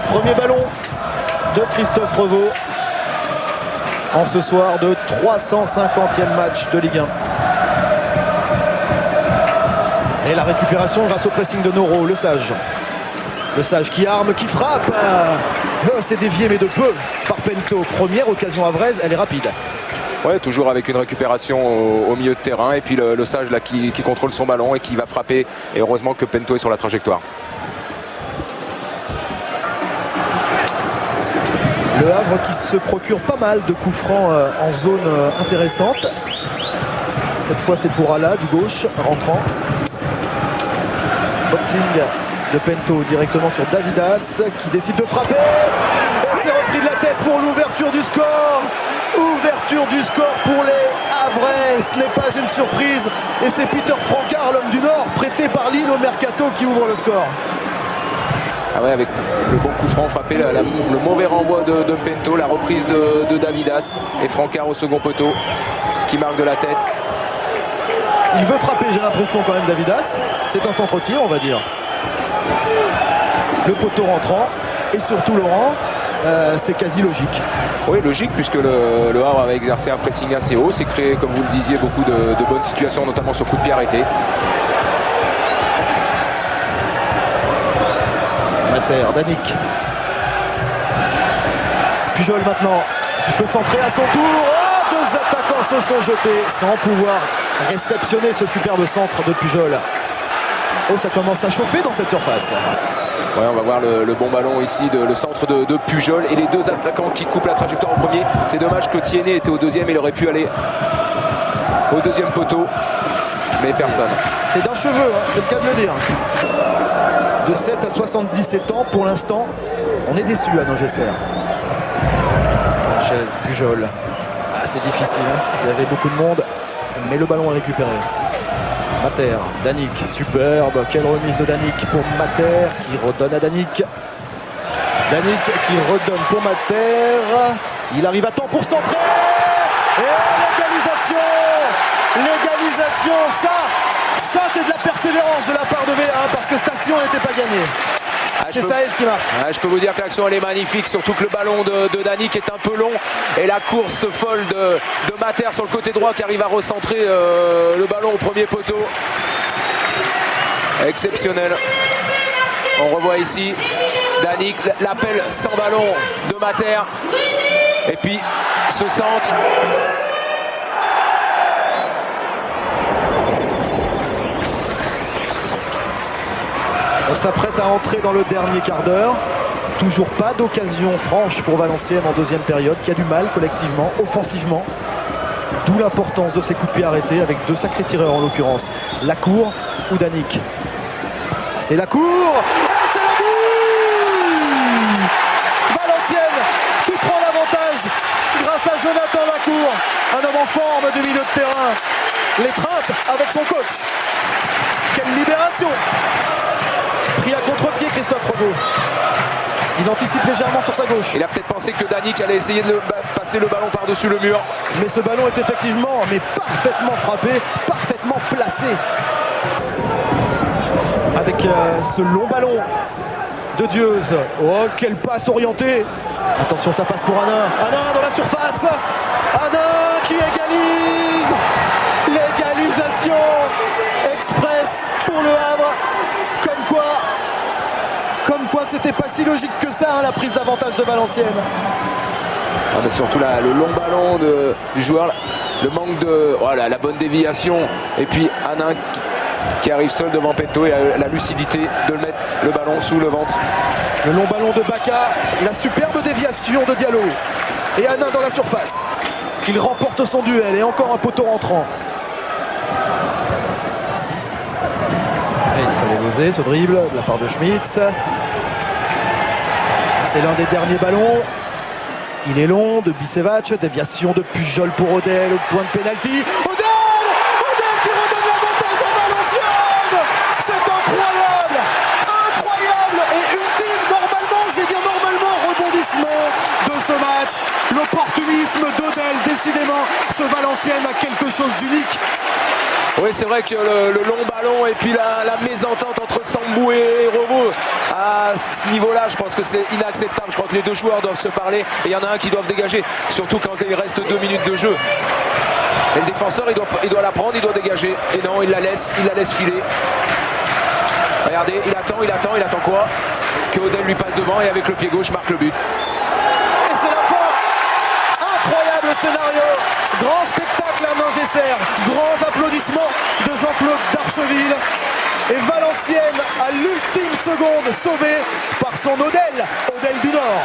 premier ballon de Christophe Revaux en ce soir de 350e match de Ligue 1. Et la récupération grâce au pressing de Noro, Le Sage. Le Sage qui arme, qui frappe. C'est dévié mais de peu par Pento. Première occasion à Vraise, elle est rapide. Ouais, toujours avec une récupération au milieu de terrain. Et puis le Sage là qui contrôle son ballon et qui va frapper. Et heureusement que Pento est sur la trajectoire. Le Havre qui se procure pas mal de coups francs en zone intéressante. Cette fois c'est pour Ala du gauche, rentrant. Boxing de Pento directement sur Davidas qui décide de frapper. Et c'est repris de la tête pour l'ouverture du score. Ouverture du score pour les Havrais. Ce n'est pas une surprise. Et c'est Peter Francard, l'homme du Nord, prêté par Lille au Mercato, qui ouvre le score. Ah ouais, avec le bon coup franc frappé, le mauvais renvoi de Pento, la reprise de Davidas et Francard au second poteau qui marque de la tête. Il veut frapper, j'ai l'impression quand même, Davidas. C'est un centre-tir, on va dire. Le poteau rentrant et surtout Laurent, c'est quasi logique. Oui, logique, puisque le Havre avait exercé un pressing assez haut. C'est créé, comme vous le disiez, beaucoup de bonnes situations, notamment sur coup de pied arrêté. Mater, Danick. Pujol maintenant, qui peut centrer à son tour. Oh, deux attaquants se sont jetés sans pouvoir réceptionner ce superbe centre de Pujol. Oh, ça commence à chauffer dans cette surface. Ouais, on va voir le bon ballon ici, le centre de Pujol et les deux attaquants qui coupent la trajectoire au premier. C'est dommage que Tiennet était au deuxième, il aurait pu aller au deuxième poteau, mais personne. C'est d'un cheveu, hein, c'est le cas de le dire. De 7 à 77 ans, pour l'instant, on est déçu à Nogester. Sanchez, Pujol. Ah, c'est difficile, hein. Il y avait beaucoup de monde, mais le ballon est récupéré. Mater, Danick, superbe, quelle remise de Danick pour Mater qui redonne à Danick. Danick qui redonne pour Mater. Il arrive à temps pour centrer. Et l'égalisation, ça c'est de la persévérance de la part de V1 parce que cette action n'était pas gagnée. C'est ça ce qui marque. Je peux vous dire que l'action elle est magnifique, surtout que le ballon de Danick est un peu long et la course folle de Mater sur le côté droit qui arrive à recentrer le ballon au premier poteau. Exceptionnel. On revoit ici Danick, l'appel sans ballon de Mater et puis ce centre. On s'apprête à entrer dans le dernier quart d'heure. Toujours pas d'occasion franche pour Valenciennes en deuxième période, qui a du mal collectivement, offensivement. D'où l'importance de ces coups de pied arrêtés avec deux sacrés tireurs en l'occurrence. Lacour ou Danick. C'est Lacour. Et c'est le but. Valenciennes qui prend l'avantage grâce à Jonathan Lacour. Un homme en forme du milieu de terrain. L'étreinte avec son coach. Quelle libération. Pris à contre-pied Christophe Revaux. Il anticipe légèrement sur sa gauche. Il a peut-être pensé que Danick allait essayer de passer le ballon par-dessus le mur. Mais ce ballon est effectivement parfaitement frappé, parfaitement placé. Avec ce long ballon de Dieuze. Oh, quelle passe orientée. Attention, ça passe pour Hanin. Hanin dans la surface. Hanin qui égalise. L'égalisation express pour le Havre. Comme quoi c'était pas si logique que ça, hein, la prise d'avantage de Valenciennes. Ah, mais surtout le long ballon du joueur, le manque de la bonne déviation et puis Hanin qui arrive seul devant Pento et a la lucidité de mettre le ballon sous le ventre. Le long ballon de Baka, la superbe déviation de Diallo et Hanin dans la surface. Il remporte son duel et encore un poteau rentrant. Et il fallait oser ce dribble de la part de Schmitz. C'est l'un des derniers ballons. Il est long de Bisevac, déviation de Pujol pour Odell, au point de pénalty. Odell qui redonne l'avantage à Valenciennes. C'est incroyable et ultime normalement rebondissement de ce match. L'opportunisme d'Odell, décidément, ce Valenciennes a quelque chose d'unique. Oui, c'est vrai que le long ballon et puis la mésentente entre Sambou et Revaux a à ce niveau-là, je pense que c'est inacceptable. Je crois que les deux joueurs doivent se parler et il y en a un qui doit dégager, surtout quand il reste 2 minutes de jeu. Et le défenseur, il doit la prendre, il doit dégager. Et non, il la laisse filer. Regardez, il attend quoi? Que Odell lui passe devant et avec le pied gauche marque le but. Et c'est la fin. Incroyable scénario. Grand spectacle à Mangesser. Grands applaudissements de Jean-Claude Darcheville. Et Valenciennes à l'ultime seconde sauvée par son Odell du Nord.